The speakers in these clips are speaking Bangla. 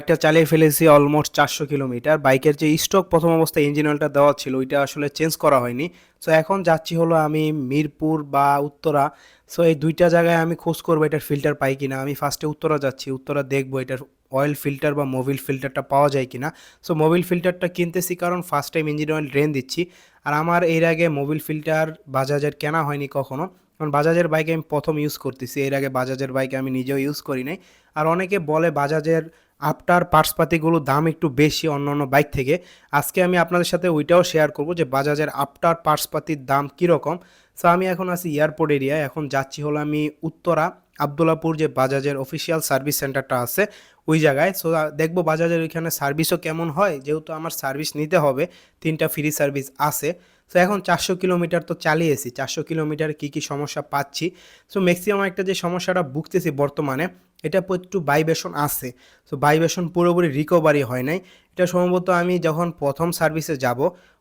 একটা চালিয়ে ফেলেছি অলমোস্ট 400 কিলোমিটার। বাইকের যে স্টক প্রথম অবস্থায় ইঞ্জিন অয়েলটা দেওয়া ছিল ওইটা আসলে চেঞ্জ করা হয়নি। সো এখন যাচ্ছি হলো আমি মিরপুর বা উত্তরা। সো এই দুইটা জায়গায় আমি খোঁজ করবো এটার ফিল্টার পাই কিনা। আমি ফার্স্টে উত্তরা যাচ্ছি, উত্তরা দেখবো এটার অয়েল ফিল্টার বা মোবিল ফিল্টারটা পাওয়া যায় কিনা। সো মোবিল ফিল্টারটা কিনতেছি কারণ first time engine oil drain দিচ্ছি। আর আমার এর আগে মোবিল ফিল্টার বাজাজের কেনা হয়নি কখনো, কারণ বাজাজের বাইক আমি প্রথম ইউজ করতেছি। এর আগে বাজাজের বাইক আমি নিজেও ইউজ করি নাই। আর অনেকে বলে বাজাজের আফটার পার্টসপাতিগুলোর দাম একটু বেশি অন্য অন্য বাইক থেকে। আজকে আমি আপনাদের সাথে ওইটাও শেয়ার করব যে বাজাজের আফটার পার্টসপাতির দাম কীরকম। সো আমি এখন আছি এয়ারপোর্ট এরিয়ায়, এখন যাচ্ছি হলো আমি উত্তরা আবদুল্লাপুর যে বাজাজের অফিসিয়াল সার্ভিস সেন্টারটা আছে ওই জায়গায়। সো দেখবো বাজাজের ওইখানে সার্ভিসও কেমন হয়, যেহেতু আমার সার্ভিস নিতে হবে, 3টা ফ্রি সার্ভিস আছে। সো এখন 400 কিলোমিটার তো চালিয়েছি, 400 কিলোমিটার কী কী সমস্যা পাচ্ছি। সো ম্যাক্সিমাম একটা যে সমস্যাটা ভুগতেছি বর্তমানে, এটা একটু ভাইব্রেশন আছে। সো ভাইব্রেশন পুরোপুরি রিকভারি হয় নাই। এটা সম্ভবত আমি যখন প্রথম সার্ভিসে যাব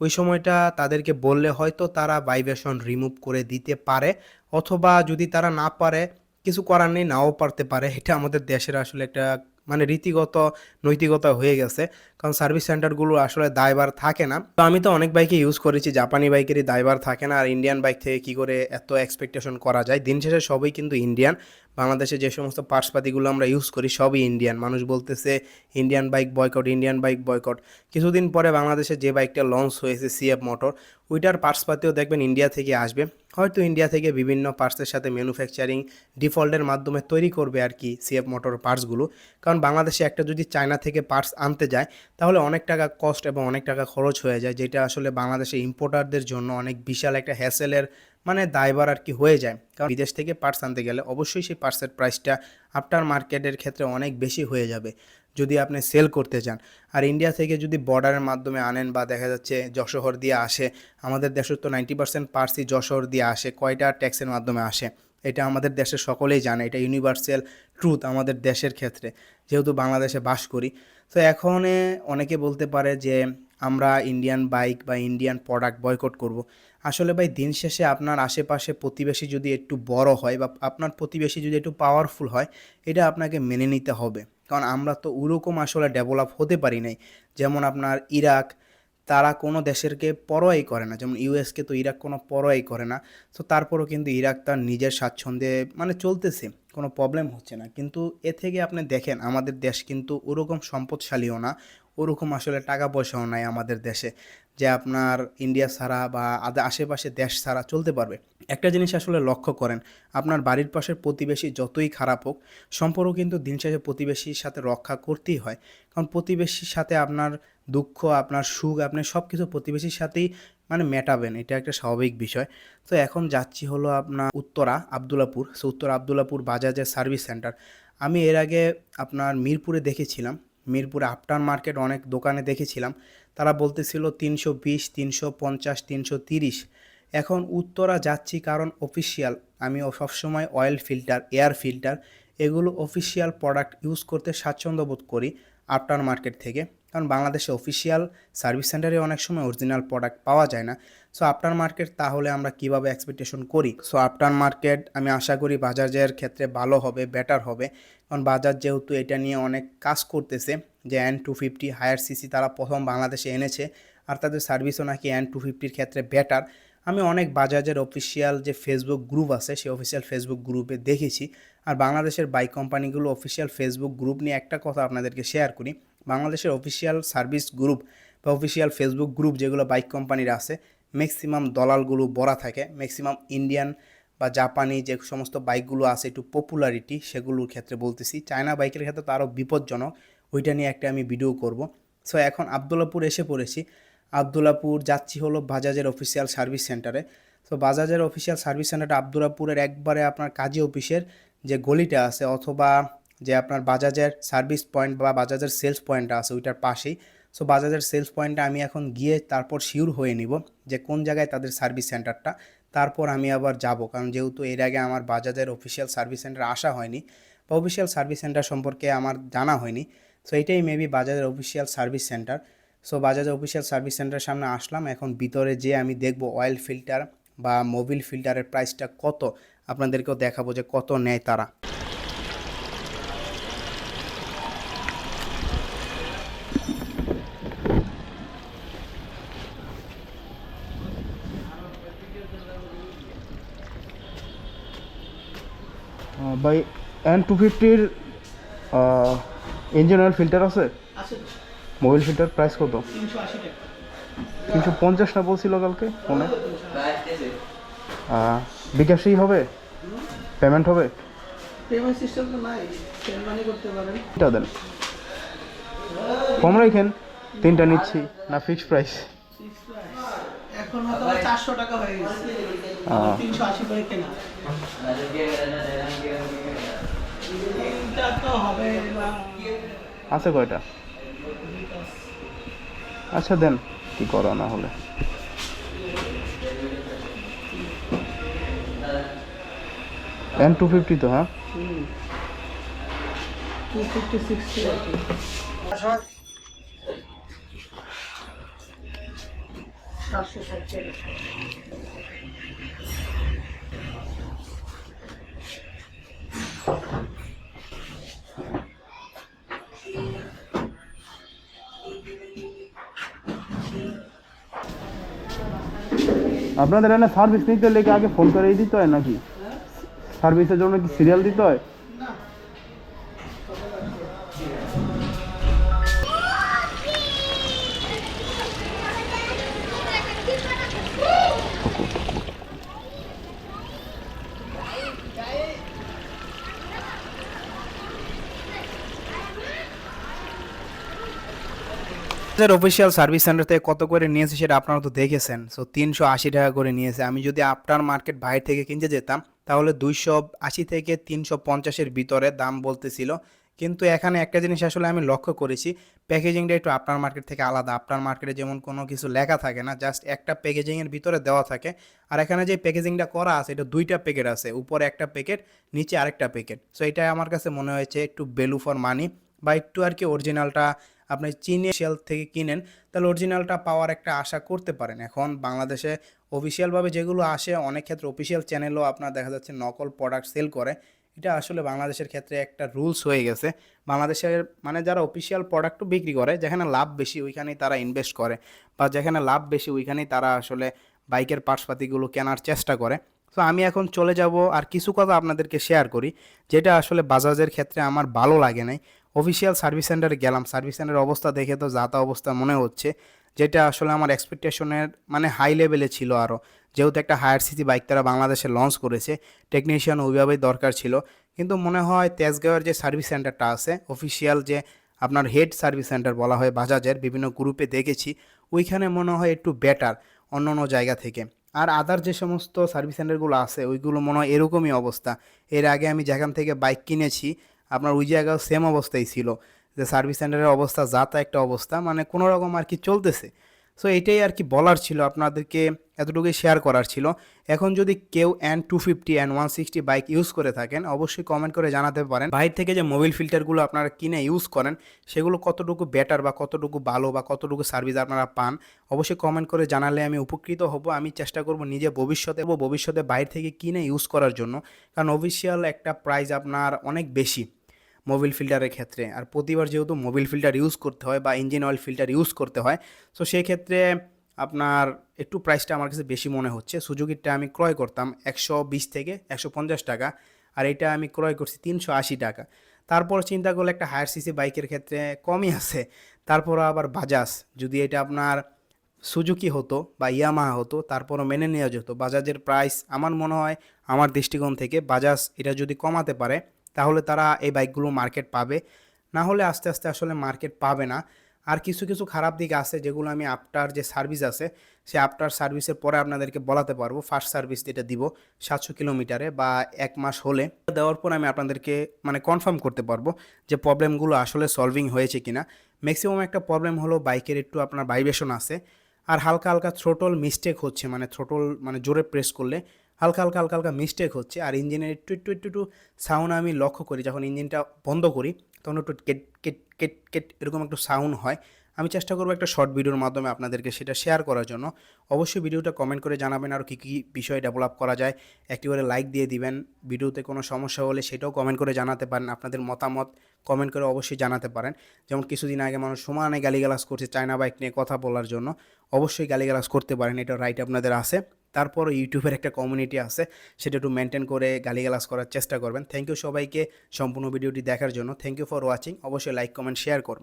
ওই সময়টা তাদেরকে বললে হয়তো তারা ভাইব্রেশন রিমুভ করে দিতে পারে, অথবা যদি তারা না পারে কিছু করার নেই, নাও পারতে পারে। এটা আমাদের দেশের আসলে একটা মানে রীতিগত নৈতিকতা হয়ে গেছে, কারণ সার্ভিস সেন্টারগুলো আসলে দায়ভার থাকে না। তো আমি তো অনেক বাইকে ইউজ করেছি, জাপানি বাইকেরই দায়ভার থাকে না, আর ইন্ডিয়ান বাইক থেকে কী করে এত এক্সপেকটেশন করা যায়। দিন শেষে সবই কিন্তু ইন্ডিয়ান। বাংলাদেশে যে সমস্ত পার্টসপাতিগুলো আমরা ইউজ করি সবই ইন্ডিয়ান। মানুষ বলতেছে Indian bike boycott, Indian bike boycott. কিছুদিন পরে বাংলাদেশে যে বাইকটা লঞ্চ হয়েছে সিএফ মোটর, ওইটার পার্টসপাতিও দেখবেন ইন্ডিয়া থেকে আসবে। হয়তো ইন্ডিয়া থেকে বিভিন্ন পার্টসের সাথে ম্যানুফ্যাকচারিং ডিফল্টের মাধ্যমে তৈরি করবে আর কি সিএফ মোটর পার্টসগুলো। কারণ বাংলাদেশে একটা যদি চায়না থেকে পার্টস আনতে যায় তাহলে অনেক টাকা কস্ট এবং অনেক টাকা খরচ হয়ে যায়, যেটা আসলে বাংলাদেশে ইম্পোর্টারদের জন্য অনেক বিশাল একটা হ্যাসেলের মানে দায়ভার আর কি হয়ে যায়। কারণ বিদেশ থেকে পার্টস আনতে গেলে অবশ্যই সেই পার্টসের প্রাইসটা আফটার মার্কেটের ক্ষেত্রে অনেক বেশি হয়ে যাবে যদি আপনি সেল করতে চান। আর ইন্ডিয়া থেকে যদি বর্ডারের মাধ্যমে আনেন বা দেখা যাচ্ছে যশোহর দিয়ে আসে, আমাদের দেশের তো 90% পার্টসই যশোহর দিয়ে আসে, কয়টা ট্যাক্সের মাধ্যমে আসে এটা আমাদের দেশের সকলেই জানে। এটা ইউনিভার্সাল ট্রুথ আমাদের দেশের ক্ষেত্রে, যেহেতু বাংলাদেশে বাস করি। তো এখন অনেকে বলতে পারে যে আমরা ইন্ডিয়ান বাইক বা ইন্ডিয়ান প্রোডাক্ট বয়কট করব। আসলে ভাই দিন শেষে আপনার আশেপাশে প্রতিবেশী যদি একটু বড় হয় বা আপনার প্রতিবেশী যদি একটু পাওয়ারফুল হয়, এটা আপনাকে মেনে নিতে হবে। কারণ আমরা তো ওরকম আসলে ডেভেলপ হতে পারি নাই। যেমন আপনার ইরাক, তারা কোনো দেশেরকে পরোয়াই করে না, যেমন ইউএসকে তো ইরাক কোনো পরোয়াই করে না। তো তারপরও কিন্তু ইরাক তার নিজের স্বাচ্ছন্দ্যে মানে চলতেছে, কোনো প্রবলেম হচ্ছে না। কিন্তু এ থেকে আপনি দেখেন আমাদের দেশ কিন্তু ওরকম সম্পদশালীও না, ওরকম আসলে টাকা পয়সাও নাই আমাদের দেশে যে আপনার ইন্ডিয়া ছাড়া বা আশেপাশে দেশ ছাড়া চলতে পারবে। একটা জিনিস আসলে লক্ষ্য করেন, আপনার বাড়ির পাশের প্রতিবেশী যতই খারাপ হোক, সম্পর্ক কিন্তু দিন শেষে প্রতিবেশীর সাথে রক্ষা করতেই হয়। কারণ প্রতিবেশীর সাথে আপনার দুঃখ, আপনার সুখ, আপনি সব কিছু প্রতিবেশীর সাথেই মানে মেটাবেন, এটা একটা স্বাভাবিক বিষয়। তো এখন যাচ্ছি হলো আপনার উত্তরা আবদুল্লাপুর। সো উত্তরা আবদুল্লাপুর বাজাজের সার্ভিস সেন্টার। আমি এর আগে আপনার মিরপুরে দেখেছিলাম, মিরপুরে আফটার মার্কেট অনেক দোকানে দেখেছিলাম, তারা বলতেছিল 320, 350, 330। এখন উত্তরা যাচ্ছি কারণ অফিসিয়াল, আমি সবসময় অয়েল ফিল্টার, এয়ার ফিল্টার এগুলো অফিসিয়াল প্রোডাক্ট ইউজ করতে স্বাচ্ছন্দ্য বোধ করি আফটার মার্কেট থেকে। কারণ বাংলাদেশে অফিসিয়াল সার্ভিস সেন্টারে অনেক সময় অরিজিনাল প্রোডাক্ট পাওয়া যায় না। সো আফটার মার্কেট তাহলে আমরা কিভাবে এক্সপেকটেশন করি। সো আফটার মার্কেট আমি আশা করি বাজাজের ক্ষেত্রে ভালো হবে, বেটার হবে। কারণ বাজাজ যেহেতু এটা নিয়ে অনেক কাজ করতেছে যে N250 হায়ার সিসি তারা প্রথম বাংলাদেশে এনেছে, আর তাদের সার্ভিসও নাকি N250-র ক্ষেত্রে বেটার। আমি অনেক বাজাজের অফিসিয়াল যে ফেসবুক গ্রুপ আছে সেই অফিসিয়াল ফেসবুক গ্রুপে দেখেছি। আর বাংলাদেশের বাইক কোম্পানিগুলো অফিসিয়াল ফেসবুক গ্রুপ নিয়ে একটা কথা আপনাদেরকে শেয়ার করি, বাংলাদেশের অফিসিয়াল সার্ভিস গ্রুপ বা অফিসিয়াল ফেসবুক গ্রুপ যেগুলো বাইক কোম্পানির আছে, ম্যাক্সিমাম দলালগুলো ভরা থাকে। ম্যাক্সিমাম ইন্ডিয়ান বা জাপানি যে সমস্ত বাইকগুলো আছে একটু পপুলারিটি সেগুলোর ক্ষেত্রে বলতেছি, চায়না বাইকের ক্ষেত্রে তো আরও বিপজ্জনক, ওইটা নিয়ে একটা আমি ভিডিও করব। সো এখন আবদুল্লাপুর এসে পড়েছি, আবদুল্লাপুর যাচ্ছি হলো বাজাজের অফিসিয়াল সার্ভিস সেন্টারে। সো বাজাজের অফিসিয়াল সার্ভিস সেন্টারটা আবদুল্লাপুরের একবারে আপনার কাজী অফিসের যে গলিটা আছে, অথবা যে আপনার বাজাজের সার্ভিস পয়েন্ট বা বাজাজের সেলস পয়েন্টটা আছে ওইটার পাশেই। সো বাজাজের সেলস পয়েন্টে আমি এখন গিয়ে তারপর শিওর হয়ে নিব যে কোন জায়গায় তাদের সার্ভিস সেন্টারটা, তারপর আমি আবার যাব। কারণ যেহেতু এর আগে আমার বাজাজের অফিসিয়াল সার্ভিস সেন্টার আসা হয়নি বা অফিসিয়াল সার্ভিস সেন্টার সম্পর্কে আমার জানা হয়নি। সো এটাই মেবি বাজাজের অফিসিয়াল সার্ভিস সেন্টার। সো বাজাজের অফিসিয়াল সার্ভিস সেন্টারের সামনে আসলাম, এখন ভিতরে যেয়ে আমি দেখব অয়েল ফিল্টার বা মোবিল ফিল্টারের প্রাইসটা কত, আপনাদেরকেও দেখাবো যে কত নেয় তারা। ভাই N250-র ইঞ্জিন অয়েল ফিল্টার আছে? মোবিল ফিল্টার প্রাইস কত? 350 না বলছিল কালকে ফোনে। বিকাশেই হবে? পেমেন্ট হবে? পেমেন্ট সিস্টেম তো নাই, পেমেন্ট করতে পারেন। এটা দেন, কম রাখেন। 3টা নিচ্ছি না ফিক্সড প্রাইস? এখন হয়তো 400 টাকা হয়ে গেছে, 380 করে কেনা। এটা তো হবে না। আছে কয়টা? আচ্ছা দেন, কি করা না হলে। N250 তো? হ্যাঁ 250-60 আপনাদের এখানে সার্ভিস নিতে লেগে আগে ফোন করে দিতে হয় নাকি? সার্ভিসের জন্য কি সিরিয়াল দিতে হয়? অফিসিয়াল সার্ভিস সেন্টার থেকে কত করে নিয়েছে সেটা আপনারা তো দেখেছেন। সো 380 টাকা করে নিয়েছে। আমি যদি আফটার মার্কেট বাইরে থেকে কিনতে যেতাম তাহলে 280 থেকে 350-এর ভিতরে দাম বলতেছিল। কিন্তু এখানে একটা জিনিস আসলে আমি লক্ষ্য করেছি, প্যাকেজিংটা একটু আফটার মার্কেট থেকে আলাদা। আফটার মার্কেটে যেমন কোনো কিছু লেখা থাকে না, জাস্ট একটা প্যাকেজিংয়ের ভিতরে দেওয়া থাকে। আর এখানে যে প্যাকেজিংটা করা আছে এটা 2টা প্যাকেট আছে, উপরে একটা প্যাকেট, নিচে আরেকটা প্যাকেট। সো এটা আমার কাছে মনে হয়েছে একটু ভ্যালু ফর মানি, বা একটু আর কি অরিজিনালটা আপনি চিনে শেল থেকে কিনেন তাহলে অরিজিনালটা পাওয়ার একটা আশা করতে পারেন। এখন বাংলাদেশে অফিসিয়ালভাবে যেগুলো আসে, অনেক ক্ষেত্রে অফিসিয়াল চ্যানেলও আপনার দেখা যাচ্ছে নকল প্রোডাক্ট সেল করে। এটা আসলে বাংলাদেশের ক্ষেত্রে একটা রুলস হয়ে গেছে। বাংলাদেশের মানে যারা অফিসিয়াল প্রোডাক্টও বিক্রি করে, যেখানে লাভ বেশি ওইখানেই তারা ইনভেস্ট করে, বা যেখানে লাভ বেশি ওইখানেই তারা আসলে বাইকের পার্টসপাতিগুলো কেনার চেষ্টা করে। তো আমি এখন চলে যাব আর কিছু কথা আপনাদেরকে শেয়ার করি, যেটা আসলে বাজাজের ক্ষেত্রে আমার ভালো লাগে নাই। অফিসিয়াল সার্ভিস সেন্টারে গেলাম, সার্ভিস সেন্টারের অবস্থা দেখে তো যা তা অবস্থা মনে হচ্ছে, যেটা আসলে আমার এক্সপেকটেশনের মানে হাই লেভেলে ছিল আরও। যেহেতু একটা হায়ার সিসি বাইক তারা বাংলাদেশে লঞ্চ করেছে, টেকনিশিয়ান ওইভাবেই দরকার ছিল। কিন্তু মনে হয় তেজগাঁওয়ের যে সার্ভিস সেন্টারটা আছে, অফিসিয়াল যে আপনার হেড সার্ভিস সেন্টার বলা হয় বাজাজের, বিভিন্ন গ্রুপে দেখেছি, ওইখানে মনে হয় একটু বেটার অন্য অন্য জায়গা থেকে। আর আদার যে সমস্ত সার্ভিস সেন্টারগুলো আছে ওইগুলো মনে হয় এরকমই অবস্থা। এর আগে আমি যেখান থেকে বাইক কিনেছি আপনার ওই জায়গাও সেম অবস্থাই ছিল, যে সার্ভিস সেন্টারের অবস্থা যা তা একটা অবস্থা, মানে কোনো রকম আর কি চলতেছে। সো এটাই আর কি বলার ছিল আপনাদেরকে, এতটুকুই শেয়ার করার ছিল। এখন যদি কেউ N250 N160 বাইক ইউজ করে থাকেন অবশ্যই কমেন্ট করে জানাতে পারেন, বাইরে থেকে যে মোবিল ফিল্টারগুলো আপনারা কিনে ইউজ করেন সেগুলো কতটুকু বেটার বা কতটুকু ভালো বা কতটুকু সার্ভিস আপনারা পান। অবশ্যই কমেন্ট করে জানালে আমি উপকৃত হব। আমি চেষ্টা করব নিজে ভবিষ্যতে বাইরে থেকে কিনে ইউজ করার জন্য, কারণ অফিসিয়াল একটা প্রাইস আপনার অনেক বেশি মোবিল ফিল্টারের ক্ষেত্রে। আর প্রতিবার যেহেতু মোবিল ফিল্টার ইউজ করতে হয় বা ইঞ্জিন অয়েল ফিল্টার ইউজ করতে হয়, সো সেই ক্ষেত্রে আপনার একটু প্রাইসটা আমার কাছে বেশি মনে হচ্ছে। সুজুকিটা আমি ক্রয় করতাম 120 থেকে 150 টাকা, আর এটা আমি ক্রয় করছি 380 টাকা। তারপর চিন্তা করলে একটা হায়ার সিসি বাইকের ক্ষেত্রে কমই আছে। তারপর আবার বাজাজ, যদি এটা আপনার সুজুকি হতো বা ইয়ামাহা হতো তারপরও মেনে নেওয়া যেত। বাজাজের প্রাইস আমার মনে হয়, আমার দৃষ্টিকোণ থেকে বাজাজ এটা যদি কমাতে পারে তাহলে তারা এই বাইকগুলো মার্কেট পাবে, না হলে আস্তে আস্তে আসলে মার্কেট পাবে না। আর কিছু কিছু খারাপ দিক আছে যেগুলো আমি আফটার যে সার্ভিস আছে সে আফটার সার্ভিসের পরে আপনাদেরকে বলাতে পারবো। ফার্স্ট সার্ভিস যেটা দিব 700 কিলোমিটারে বা 1 মাস হলে দেওয়ার পর আমি আপনাদেরকে মানে কনফার্ম করতে পারবো যে প্রবলেমগুলো আসলে সলভিং হয়েছে কিনা। ম্যাক্সিমাম একটা প্রবলেম হলো বাইকের একটু আপনার ভাইব্রেশন আছে, আর হালকা হালকা থ্রোটল মিস্টেক হচ্ছে, মানে থ্রোটল মানে জোরে প্রেস করলে হালকা হালকা হালকা হালকা মিস্টেক হচ্ছে। আর ইঞ্জিনের একটু একটু একটু একটু সাউন্ড আমি লক্ষ্য করি, যখন ইঞ্জিনটা বন্ধ করি তখন একটু কেট কেট কেট কেট এরকম একটু সাউন্ড হয়। আমি চেষ্টা করবো একটা শর্ট ভিডিওর মাধ্যমে আপনাদেরকে সেটা শেয়ার করার জন্য। অবশ্যই ভিডিওটা কমেন্ট করে জানাবেন আর কী কী বিষয় ডেভেলপ করা যায়, একটি করে লাইক দিয়ে দিবেন। ভিডিওতে কোনো সমস্যা হলে সেটাও কমেন্ট করে জানাতে পারেন, আপনাদের মতামত কমেন্ট করে অবশ্যই জানাতে পারেন। যেমন কিছুদিন আগে মানুষ সমানে গালিগালাজ করছে চায়না বাইক নিয়ে কথা বলার জন্য, অবশ্যই গালিগালাজ করতে পারেন, এটা রাইট আপনাদের আছে। তারপর ইউটিউবের একটা কমিউনিটি আছে, সেটা একটু মেনটেন করে গালিগালাজ করার চেষ্টা করবেন। থ্যাংক ইউ সবাইকে সম্পূর্ণ ভিডিওটি দেখার জন্য। Thank you for watching. অবশ্যই লাইক কমেন্ট শেয়ার করবেন।